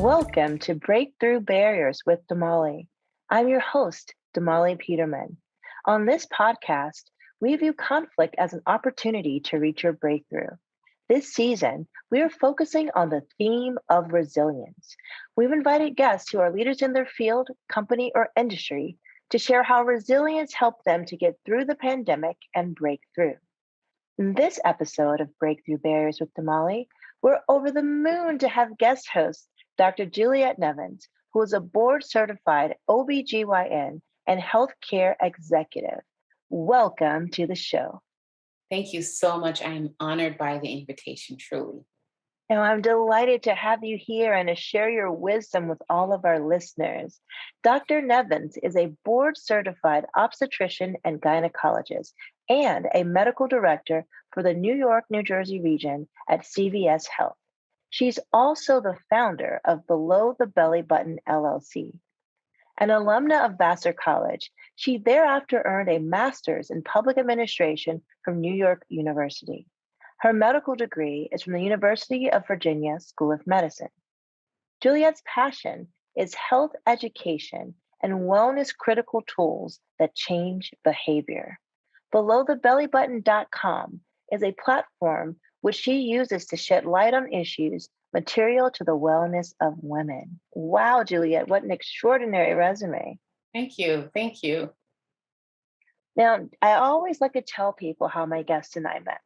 Welcome to Breakthrough Barriers with Damali. I'm your host, Damali Peterman. On this podcast, we view conflict as an opportunity to reach your breakthrough. This season, we are focusing on the theme of resilience. We've invited guests who are leaders in their field, company, or industry to share how resilience helped them to get through the pandemic and break through. In this episode of Breakthrough Barriers with Damali, we're over the moon to have guest host Dr. Juliet Nevins, who is a board-certified OBGYN and healthcare executive. Welcome to the show. Thank you so much. I'm honored by the invitation, truly. Now, I'm delighted to have you here and to share your wisdom with all of our listeners. Dr. Nevins is a board-certified obstetrician and gynecologist and a medical director for the New York, New Jersey region at CVS Health. She's also the founder of Below the Belly Button, LLC. An alumna of Vassar College, she thereafter earned a master's in public administration from New York University. Her medical degree is from the University of Virginia School of Medicine. Juliet's passion is health education and wellness critical tools that change behavior. BelowTheBellyButton.com is a platform which she uses to shed light on issues material to the wellness of women. Wow, Juliet, what an extraordinary resume. Thank you. Thank you. Now, I always like to tell people how my guest and I met.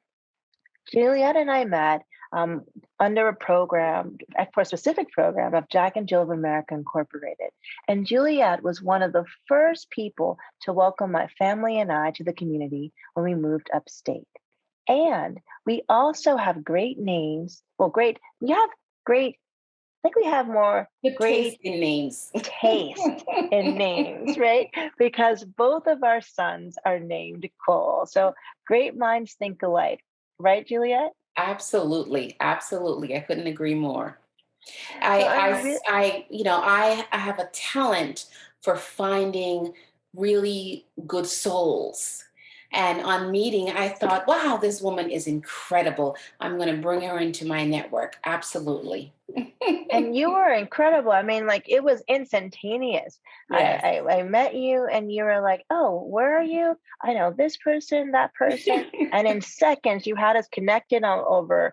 Juliet and I met under a program, for a specific program of Jack and Jill of America Incorporated. And Juliet was one of the first people to welcome my family and I to the community when we moved upstate. And we also have great names. Well, I think we have more great taste in names. Taste in names, right? Because both of our sons are named Cole. So great minds think alike. Right, Juliet? Absolutely. Absolutely. I couldn't agree more. I have a talent for finding really good souls. And on meeting, I thought, wow, this woman is incredible. I'm going to bring her into my network. Absolutely. And you were incredible. I mean, like it was instantaneous. Yes. I met you and you were like, oh, where are you? I know this person, that person. And in seconds, you had us connected over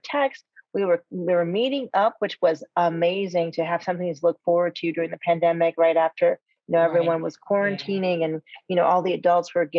text. We were meeting up, which was amazing to have something to look forward to during the pandemic, right after everyone was quarantining and, all the adults were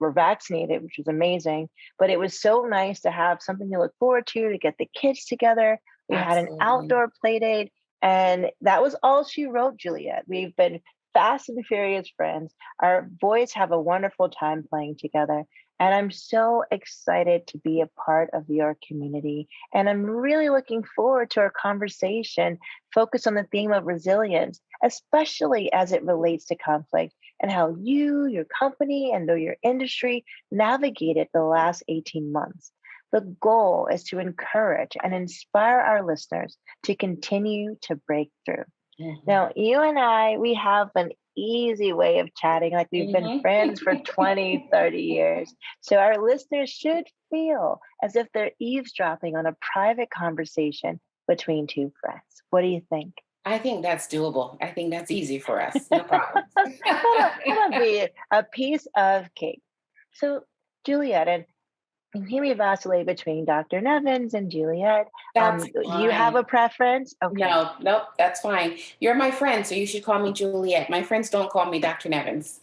vaccinated, which was amazing. But it was so nice to have something to look forward to get the kids together. We had an outdoor play date, and that was all she wrote, Juliet. We've been fast and furious friends. Our boys have a wonderful time playing together. And I'm so excited to be a part of your community. And I'm really looking forward to our conversation focused on the theme of resilience, especially as it relates to conflict and how you, your company, and your industry navigated the last 18 months. The goal is to encourage and inspire our listeners to continue to break through. Mm-hmm. Now, you and I, we have an easy way of chatting, like we've been friends for 20, 30 years. So our listeners should feel as if they're eavesdropping on a private conversation between two friends. What do you think? I think that's doable. I think that's easy for us. No problem. That'll be a piece of cake. So, Juliet, and you hear me vacillate between Dr. Nevins and Juliet. That's you have a preference? Okay. No, that's fine. You're my friend, so you should call me Juliet. My friends don't call me Dr. Nevins.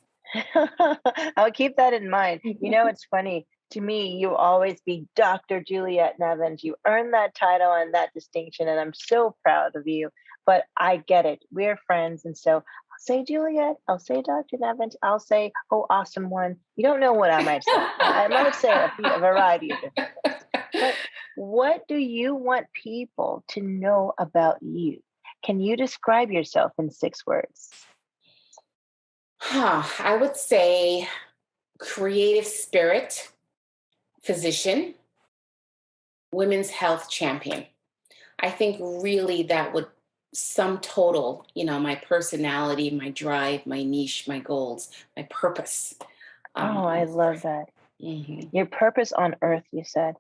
I'll keep that in mind. It's funny. To me, you always be Dr. Juliet Nevins. You earned that title and that distinction, and I'm so proud of you. But I get it. We're friends, and so say Juliet, I'll say Dr. Nevins, I'll say, oh, awesome one. You don't know what I might say. I might say a variety of different things. But what do you want people to know about you? Can you describe yourself in 6 words? I would say creative spirit, physician, women's health champion. I think really that would sum total, my personality, my drive, my niche, my goals, my purpose. I love that. Mm-hmm. Your purpose on earth, you said.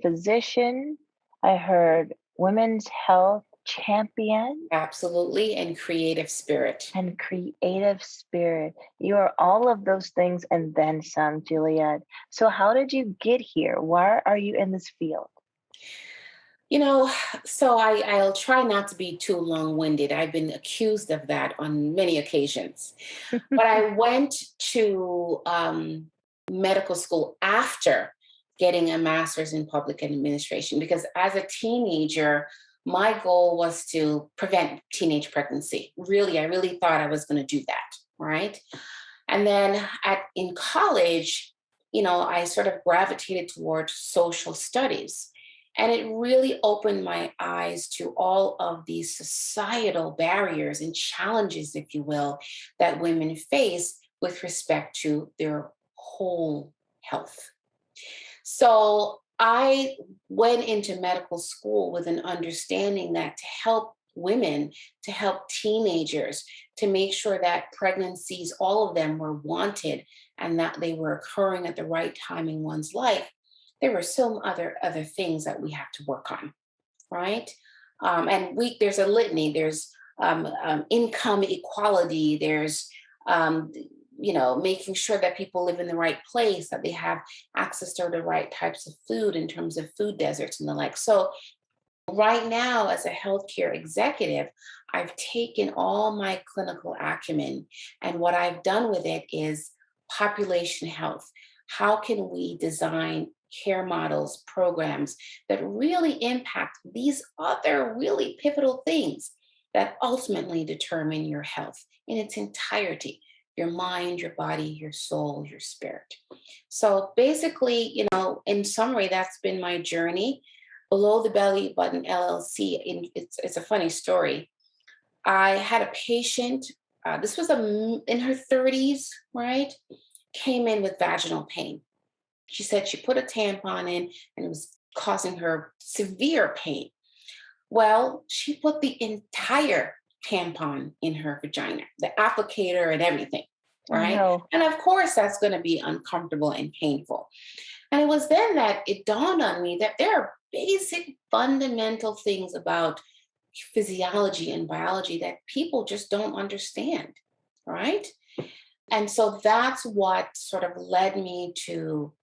Physician, I heard women's health champion, Absolutely. And creative spirit. and creative spirit. You are all of those things and then some, Juliet. So, how did you get here? Why are you in this field? You know, so I'll try not to be too long winded. I've been accused of that on many occasions. But I went to medical school after getting a master's in public administration because as a teenager, my goal was to prevent teenage pregnancy. Really, I really thought I was going to do that. Right. And then in college, I sort of gravitated towards social studies. And it really opened my eyes to all of these societal barriers and challenges, if you will, that women face with respect to their whole health. So I went into medical school with an understanding that to help women, to help teenagers, to make sure that pregnancies, all of them were wanted and that they were occurring at the right time in one's life, there were some other things that we have to work on, right? And there's a litany. There's income equality. There's um, making sure that people live in the right place, that they have access to the right types of food in terms of food deserts and the like. So right now, as a healthcare executive, I've taken all my clinical acumen and what I've done with it is population health. How can we design care models, programs that really impact these other really pivotal things that ultimately determine your health in its entirety? Your mind, your body, your soul, your spirit. So basically, in summary, that's been my journey. Below the Belly Button LLC, it's a funny story. I had a patient, this was in her 30s, right? Came in with vaginal pain. She said she put a tampon in and it was causing her severe pain. Well, she put the entire tampon in her vagina, the applicator and everything, Oh right? no. And of course, that's going to be uncomfortable and painful. And it was then that it dawned on me that there are basic fundamental things about physiology and biology that people just don't understand, right? And so that's what sort of led me to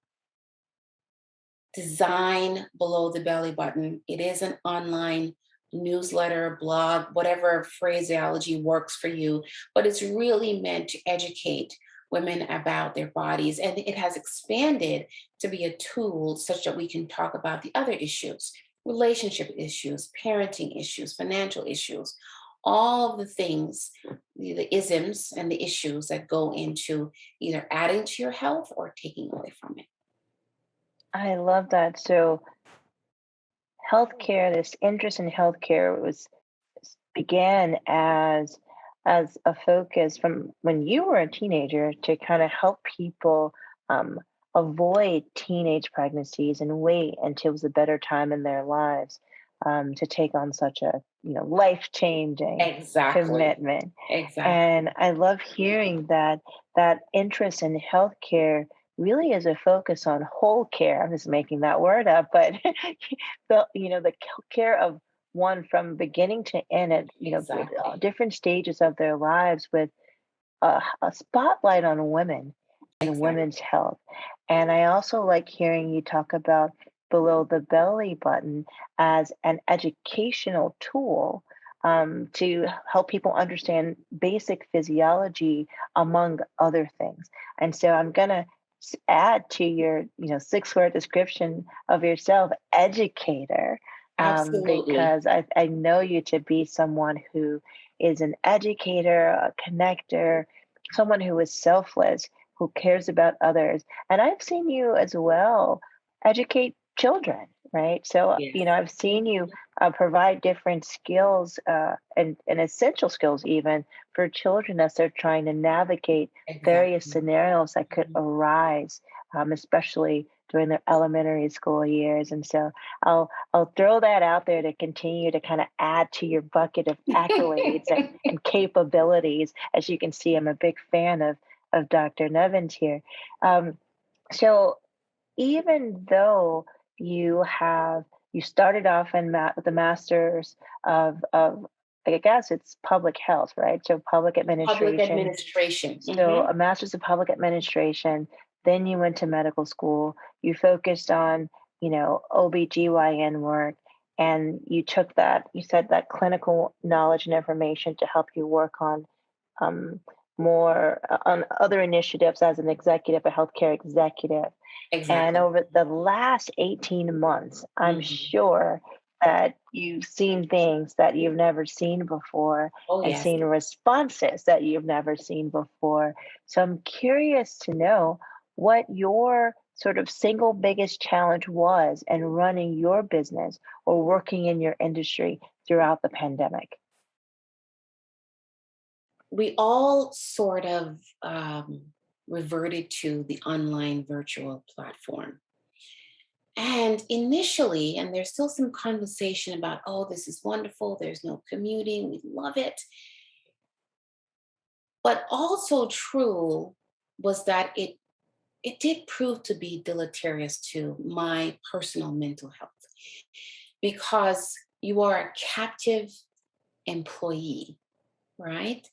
design Below the Belly Button. It is an online newsletter, blog, whatever phraseology works for you, but it's really meant to educate women about their bodies. And it has expanded to be a tool such that we can talk about the other issues, relationship issues, parenting issues, financial issues, all of the things, the isms and the issues that go into either adding to your health or taking away from it. I love that. So, healthcare, this interest in healthcare began as a focus from when you were a teenager to kind of help people um, avoid teenage pregnancies and wait until it was a better time in their lives to take on such a life changing Exactly. commitment. Exactly. And I love hearing that interest in healthcare really is a focus on whole care. I'm just making that word up, but the care of one from beginning to end at Exactly. different stages of their lives with a spotlight on women and Exactly. women's health. And I also like hearing you talk about Below the Belly Button as an educational tool to help people understand basic physiology, among other things. And so I'm going to add to your 6 word description of yourself, educator, Absolutely. because I know you to be someone who is an educator, a connector, someone who is selfless, who cares about others. And I've seen you as well educate children, right? So, Yes. I've seen you provide different skills and essential skills even for children as they're trying to navigate various Exactly. scenarios that could Mhm. arise, especially during their elementary school years. And so I'll throw that out there to continue to kind of add to your bucket of accolades and capabilities. As you can see, I'm a big fan of Dr. Nevins here. Um, so even though you have you started off in with the master's of I guess it's public health, right? So public Public administration. administration. So a master's of public administration, then you went to medical school, you focused on, OBGYN work, and you took that, you said that clinical knowledge and information to help you work on um, more on other initiatives as an executive, a healthcare executive. And Exactly. over the last 18 months, I'm Mhm. sure that you've seen things that you've never seen before Oh, and yes. seen responses that you've never seen before. So I'm curious to know what your sort of single biggest challenge was in running your business or working in your industry throughout the pandemic. We all sort of reverted to the online virtual platform. And initially, and there's still some conversation about, oh, this is wonderful. There's no commuting. We love it. But also true was that it did prove to be deleterious to my personal mental health because you are a captive employee, right?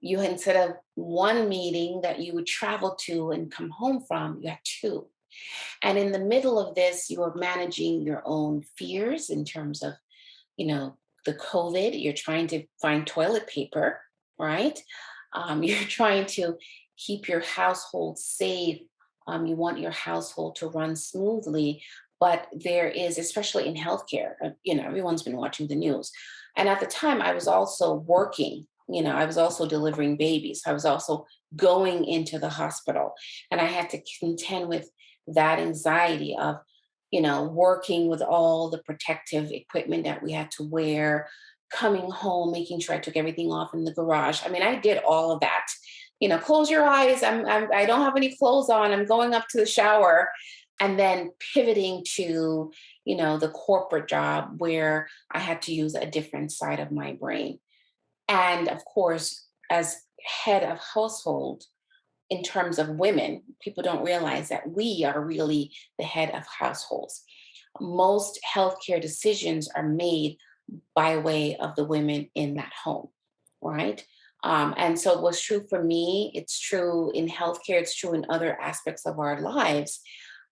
You, instead of one meeting that you would travel to and come home from, you had two. And in the middle of this, you are managing your own fears in terms of, you know, the COVID. You're trying to find toilet paper, right? You're trying to keep your household safe. You want your household to run smoothly. But there is, especially in healthcare, everyone's been watching the news. And at the time, I was also working. I was also delivering babies. I was also going into the hospital. And I had to contend with that anxiety of working with all the protective equipment that we had to wear, coming home, making sure I took everything off in the garage. I mean, I did all of that. Close your eyes. I don't have any clothes on. I'm going up to the shower, and then pivoting to the corporate job where I had to use a different side of my brain. And of course, as head of household, in terms of women, people don't realize that we are really the head of households. Most healthcare decisions are made by way of the women in that home, right? And so it was true for me. It's true in healthcare. It's true in other aspects of our lives.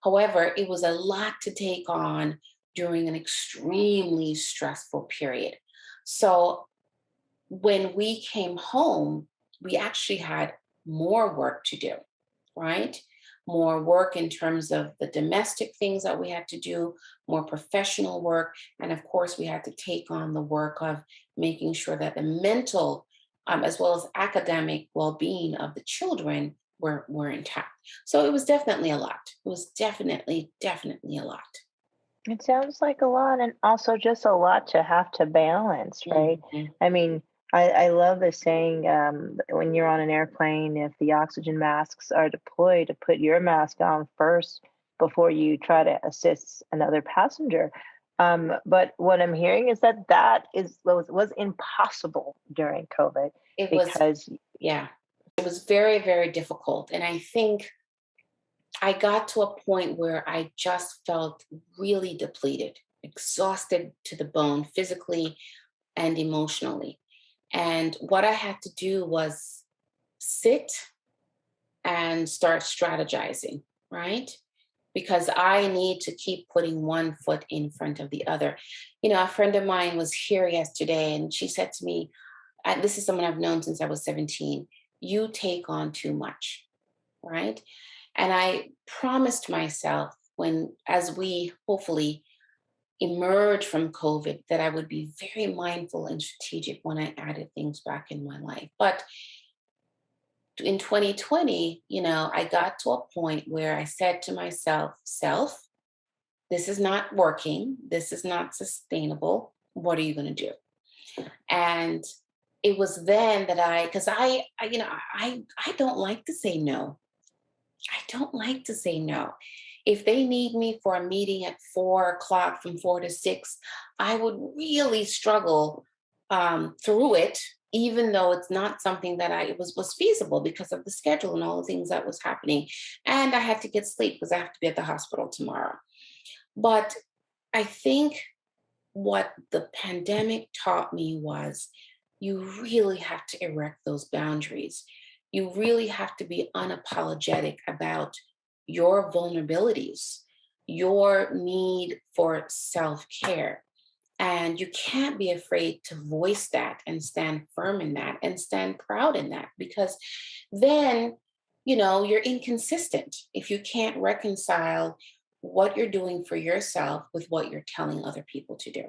However, it was a lot to take on during an extremely stressful period. So when we came home, we actually had more work to do, right? More work in terms of the domestic things that we had to do, more professional work. And of course, we had to take on the work of making sure that the mental, as well as academic well being of the children were intact. So it was definitely a lot. It was definitely a lot. It sounds like a lot, and also just a lot to have to balance, right? Mhm. I mean, I love the saying, when you're on an airplane, if the oxygen masks are deployed, to put your mask on first before you try to assist another passenger. But what I'm hearing is that was impossible during COVID It was, because yeah, it was very, very difficult. And I think I got to a point where I just felt really depleted, exhausted to the bone, physically and emotionally. And what I had to do was sit and start strategizing, right? Because I need to keep putting one foot in front of the other. A friend of mine was here yesterday and she said to me, this is someone I've known since I was 17, you take on too much, right? And I promised myself as we hopefully emerge from COVID, that I would be very mindful and strategic when I added things back in my life. But in 2020, I got to a point where I said to myself, self, this is not working. This is not sustainable. What are you going to do? And it was then that because I don't like to say no. I don't like to say no. If they need me for a meeting at 4 o'clock from 4 to 6, I would really struggle through it, even though it's not something that it was feasible because of the schedule and all the things that was happening. And I had to get sleep because I have to be at the hospital tomorrow. But I think what the pandemic taught me was you really have to erect those boundaries. You really have to be unapologetic about your vulnerabilities, your need for self care. And you can't be afraid to voice that and stand firm in that and stand proud in that, because then, you're inconsistent if you can't reconcile what you're doing for yourself with what you're telling other people to do,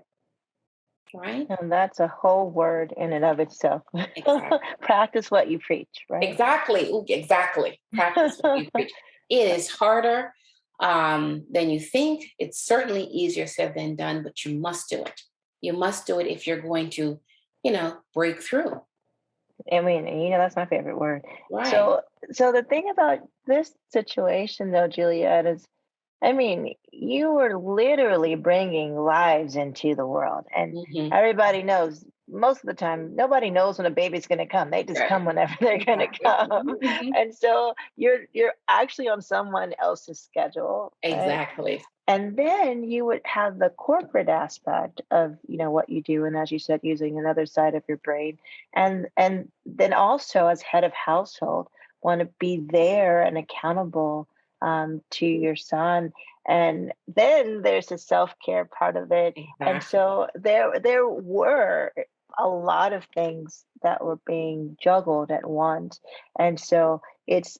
right? And that's a whole word in and of itself. Exactly. Practice what you preach, right? Exactly. Ooh, exactly. Practice what you preach. It is harder than you think. It's certainly easier said than done, but you must do it. You must do it if you're going to, break through. I mean, that's my favorite word. Right. So the thing about this situation though, Juliet, is I mean, you were literally bringing lives into the world, and Hmm. everybody knows most of the time nobody knows when a baby's going to come. They just Right. come whenever they're going to Exactly. come. Hmm. And so you're actually on someone else's schedule, right? Exactly. And then you would have the corporate aspect of, what you do, and as you said, using another side of your brain. And then also as head of household, want to be there and accountable to your son. And then there's the self-care part of it. And Exactly. so there were a lot of things that were being juggled at once. And so it's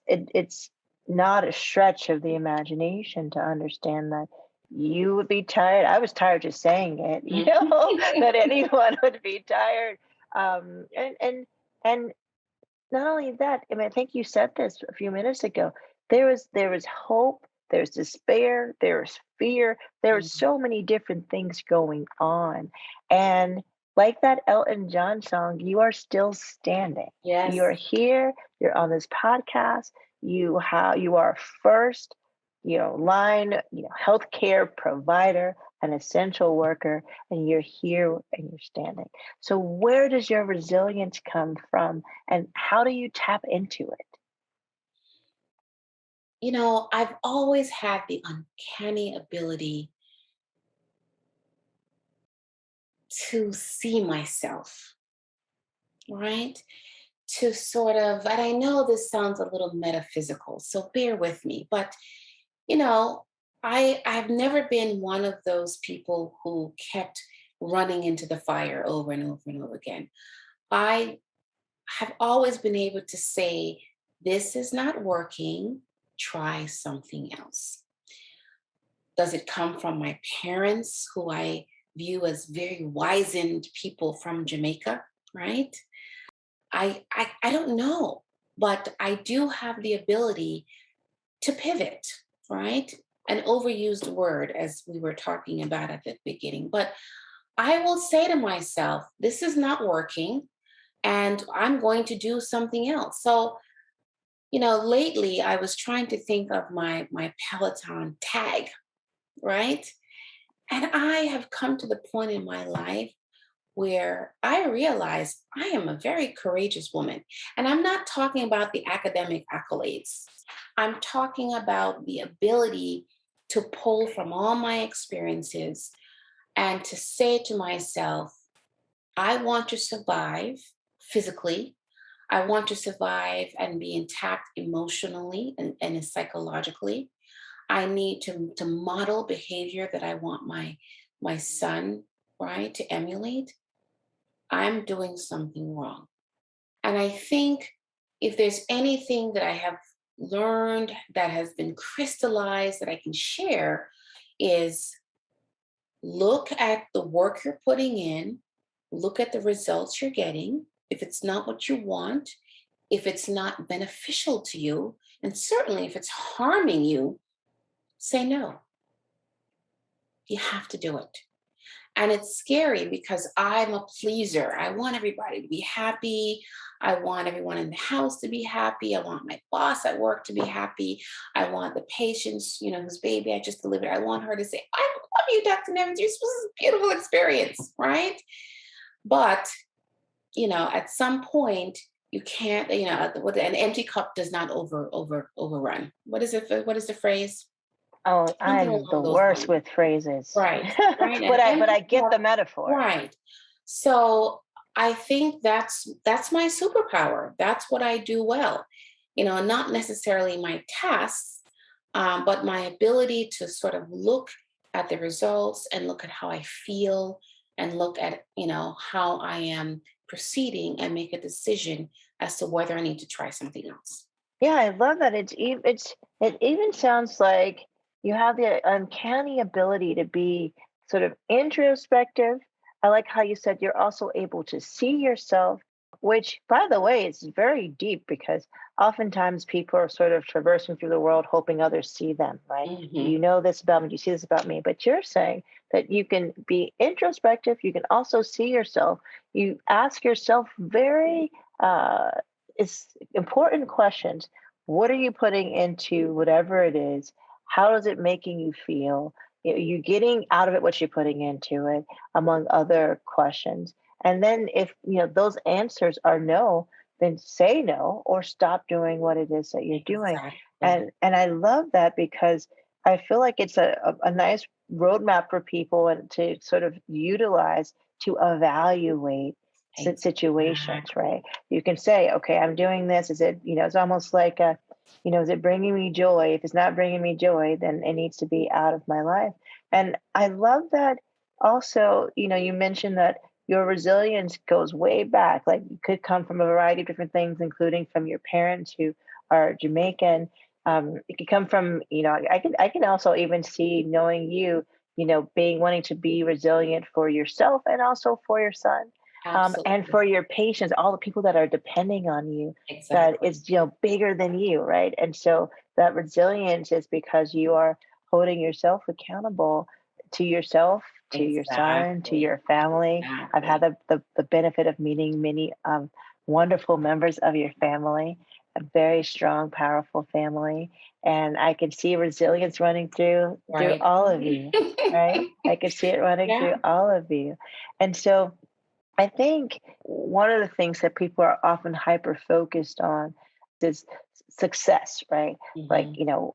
not a stretch of the imagination to understand that you would be tired. I was tired just saying it, that anyone would be tired. And not only that, I mean, I think you said this a few minutes ago. There was hope, there's despair, there's fear, there are Mhm. so many different things going on. And like that Elton John song, you are still standing. Yes. You're here, you're on this podcast, you are first, line, healthcare provider, an essential worker, and you're here and you're standing. So where does your resilience come from? And how do you tap into it? I've always had the uncanny ability to see myself, right? To sort of, and I know this sounds a little metaphysical, so bear with me, but you know, I've never been one of those people who kept running into the fire over and over and over again. I have always been able to say, this is not working, try something else. Does it come from my parents, who I view as very wizened people from Jamaica, right? I don't know, but I do have the ability to pivot, right? An overused word, as we were talking about at the beginning. But I will say to myself, this is not working, and I'm going to do something else. So, lately I was trying to think of my Peloton tag, right? And I have come to the point in my life where I realize I am a very courageous woman. And I'm not talking about the academic accolades, I'm talking about the ability to pull from all my experiences and to say to myself, I want to survive physically. I want to survive and be intact emotionally and psychologically. I need to model behavior that I want my son, right, to emulate. I'm doing something wrong. And I think if there's anything that I have learned that has been crystallized that I can share is look at the work you're putting in, look at the results you're getting. If it's not what you want, if it's not beneficial to you, and certainly if it's harming you, say no. You have to do it. And it's scary because I'm a pleaser. I want everybody to be happy. I want everyone in the house to be happy. I want my boss at work to be happy. I want the patients, whose baby I just delivered. I want her to say, I love you, Dr. Nevins. This was a beautiful experience, right? But, at some point, you can't, an empty cup does not overrun. What is it? What is the phrase? Oh, something I'm the along those worst lines. with phrases. Right, right, But and I get the metaphor. right. So I think that's my superpower. That's what I do well. Not necessarily my tasks, but my ability to sort of look at the results and look at how I feel and look at how I am proceeding and make a decision as to whether I need to try something else. Yeah, I love that. It even sounds like you have the uncanny ability to be sort of introspective. I like how you said you're also able to see yourself, which, by the way, is very deep because oftentimes people are sort of traversing through the world hoping others see them, right? Hmm. You know this about me, you see this about me, but you're saying that you can be introspective, you can also see yourself. You ask yourself very uh, it's important questions. What are you putting into whatever it is? How is it making you feel? Are you getting out of it what you're putting into it, among other questions? And then if those answers are no, then say no or stop doing what it is that you're doing. Exactly. And I love that because I feel like it's a nice roadmap for people and to sort of utilize to evaluate situations, Exactly. right? You can say, okay, I'm doing this. Is it, it's almost like is it bringing me joy? If it's not bringing me joy, then it needs to be out of my life. And I love that also, you mentioned that your resilience goes way back. Like it could come from a variety of different things, including from your parents who are Jamaican. It could come from, I can also even see knowing you, being wanting to be resilient for yourself and also for your son, and Absolutely. for your patients, all the people that are depending on you, that Exactly. is, bigger than you, right? And so that resilience is because you are holding yourself accountable to yourself, to your son, to Exactly. your family. I've had Exactly. the benefit of meeting many wonderful members of your family, a very strong, powerful family. And I can see resilience running through Right. all of you, right? I can see it running Yeah. through all of you. And so I think one of the things that people are often hyper focused on is success, right? Like, Hmm.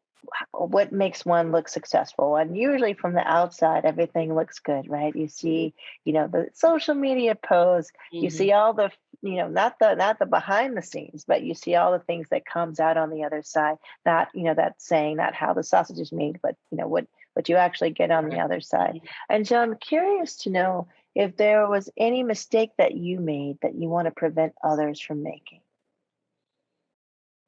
what makes one look successful? And usually from the outside, everything looks good, right? You see, the social media posts, you Hmm. see all the, not the behind the scenes, but you see all the things that comes out on the other side. Not, that saying, not how the sausage is made, but what you actually get on the Right. other side. Mhm. And so I'm curious to know if there was any mistake that you made that you want to prevent others from making.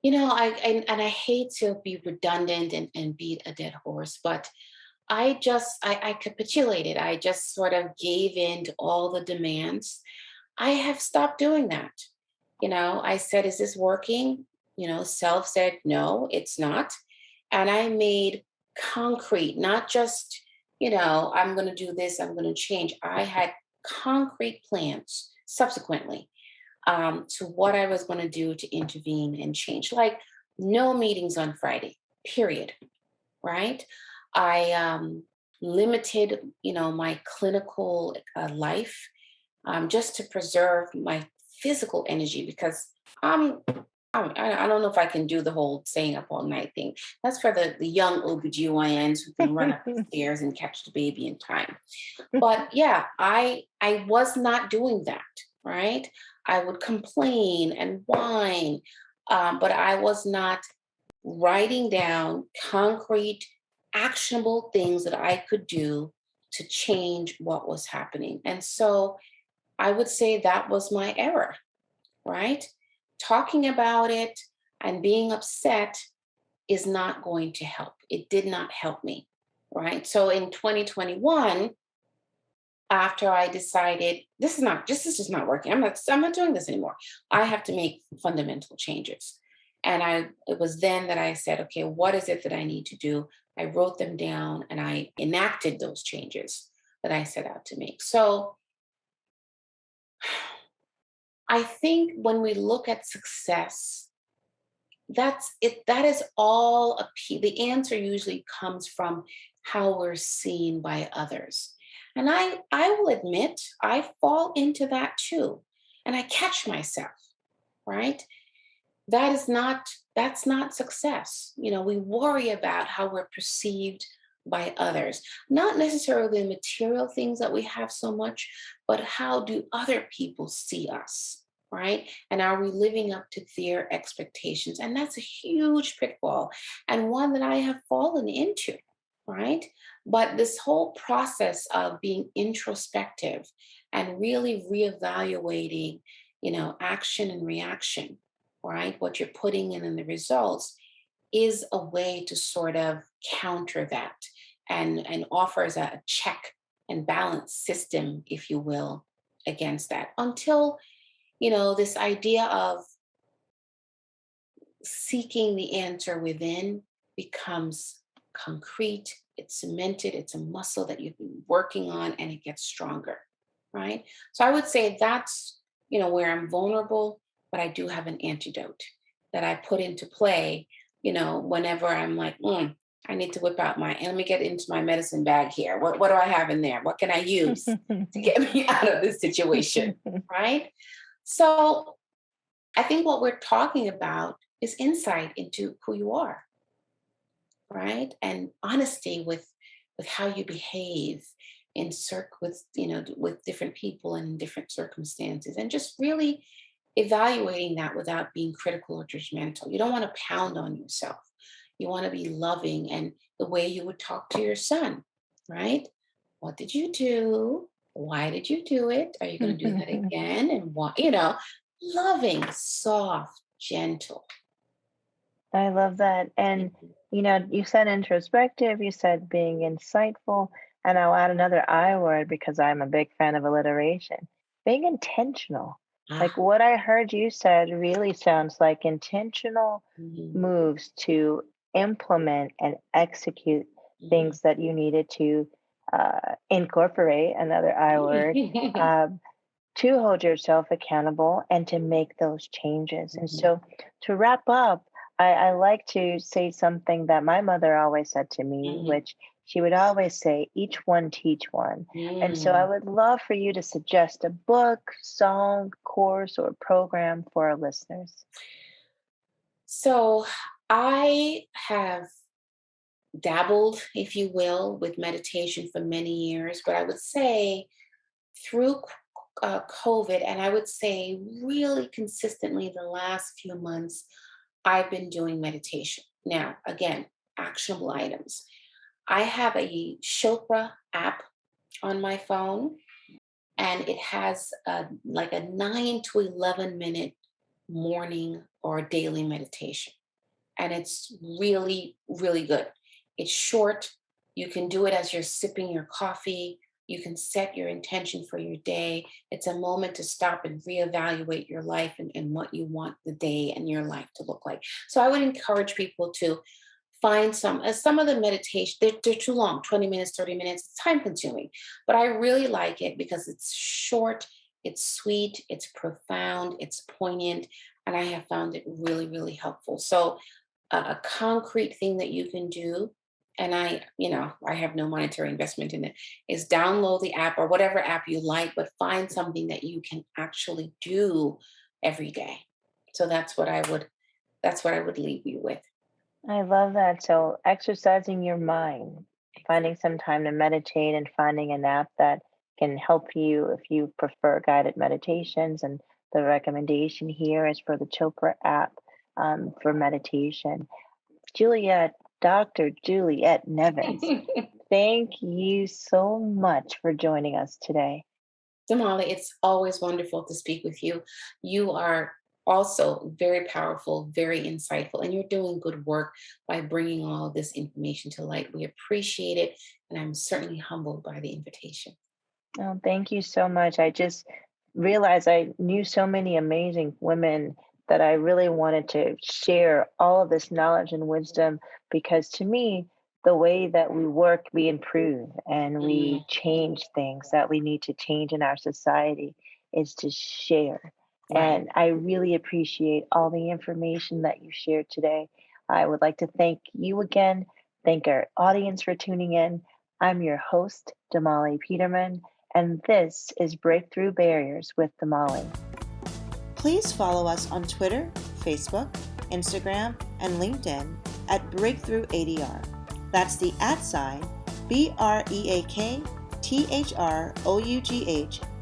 I hate to be redundant and beat a dead horse, but I capitulated. I just sort of gave in to all the demands. I have stopped doing that. I said, is this working? Self said, no, it's not. And I made concrete, not just, I'm going to do this, I'm going to change. I had concrete plans subsequently, to what I was going to do to intervene and change. Like no meetings on Friday, period. Right? I limited, my clinical life, just to preserve my physical energy because I'm. I don't know if I can do the whole staying up all night thing. That's for the young OBGYNs who can run up the stairs and catch the baby in time. But yeah, I was not doing that, right? I would complain and whine, but I was not writing down concrete, actionable things that I could do to change what was happening. And so I would say that was my error, right? Talking about it and being upset is not going to help. It did not help me, right? So in 2021, after I decided this is just not working. I'm not doing this anymore. I have to make fundamental changes. And it was then that I said, okay, what is it that I need to do? I wrote them down and I enacted those changes that I set out to make. So I think when we look at success, that's it. That is all the answer usually comes from how we're seen by others. And I will admit I fall into that too. And I catch myself, right? That is not that's not success. We worry about how we're perceived by others, not necessarily the material things that we have so much, but how do other people see us, right? And are we living up to their expectations? And that's a huge pitfall, and one that I have fallen into, right? But this whole process of being introspective and really reevaluating, action and reaction, right? What you're putting in and the results is a way to sort of counter that, and offers a check and balance system, if you will, against that, until this idea of seeking the answer within becomes concrete, it's cemented, it's a muscle that you've been working on, and it gets stronger, right? So I would say that's, where I'm vulnerable, but I do have an antidote that I put into play, whenever I'm like, I need to whip out let me get into my medicine bag here. What do I have in there? What can I use to get me out of this situation, right? So I think what we're talking about is insight into who you are, right? And honesty with how you behave with different people and different circumstances, and just really evaluating that without being critical or judgmental. You don't want to pound on yourself. You want to be loving, and the way you would talk to your son, right? What did you do? Why did you do it? Are you going to do that again? And what, loving, soft, gentle. I love that. And, Mhm. you said introspective, you said being insightful, and I'll add another I word because I'm a big fan of alliteration. Being intentional. Like Ah, what I heard you said really sounds like intentional mhm, moves to implement and execute mhm. things that you needed to incorporate, another I word, um, to hold yourself accountable and to make those changes. And Mhm, so, to wrap up, I like to say something that my mother always said to me, mhm, which she would always say, each one teach one. And so, I mm. would love for you to suggest a book, song, course, or program for our listeners. So I have dabbled, if you will, with meditation for many years, but I would say through COVID, and I would say really consistently the last few months, I've been doing meditation. Now, again, actionable items. I have a Chopra app on my phone, and it has like a 9 to 11 minute morning or daily meditation. And it's really, really good. It's short. You can do it as you're sipping your coffee. You can set your intention for your day. It's a moment to stop and reevaluate your life, and what you want the day and your life to look like. So I would encourage people to find some of the meditation, they're too long, 20 minutes, 30 minutes, it's time consuming. But I really like it because it's short, it's sweet, it's profound, it's poignant, and I have found it really, really helpful. So a concrete thing that you can do, and I have no monetary investment in it, is download the app or whatever app you like, but find something that you can actually do every day. So that's what I would leave you with. I love that. So, exercising your mind, finding some time to meditate, and finding an app that can help you if you prefer guided meditations. And the recommendation here is for the Chopra app for meditation. Juliet, Dr. Juliet Nevins, thank you so much for joining us today. Damali, it's always wonderful to speak with you. You are also very powerful, very insightful, and you're doing good work by bringing all of this information to light. We appreciate it, and I'm certainly humbled by the invitation. Oh, thank you so much. I just realized I knew so many amazing women that I really wanted to share all of this knowledge and wisdom because to me, the way that we work, we improve and Mhm. we change things that we need to change in our society is to share. Right. And I really appreciate all the information that you shared today. I would like to thank you again, thank our audience for tuning in. I'm your host, Damali Peterman, and this is Breakthrough Barriers with Damali. Please follow us on Twitter, Facebook, Instagram, and LinkedIn at Breakthrough ADR. That's the @ BREAKTHROUGH,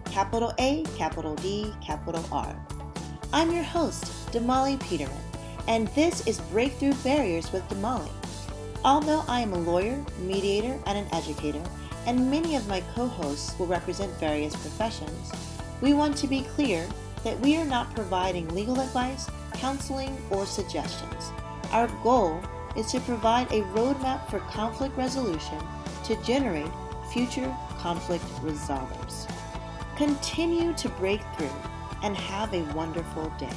capital A, capital D, capital R. I'm your host, Damali Peterman, and this is Breakthrough Barriers with Damali. Although I am a lawyer, mediator, and an educator, and many of my co-hosts will represent various professions, we want to be clear that we are not providing legal advice, counseling, or suggestions. Our goal is to provide a roadmap for conflict resolution to generate future conflict resolvers. Continue to break through and have a wonderful day.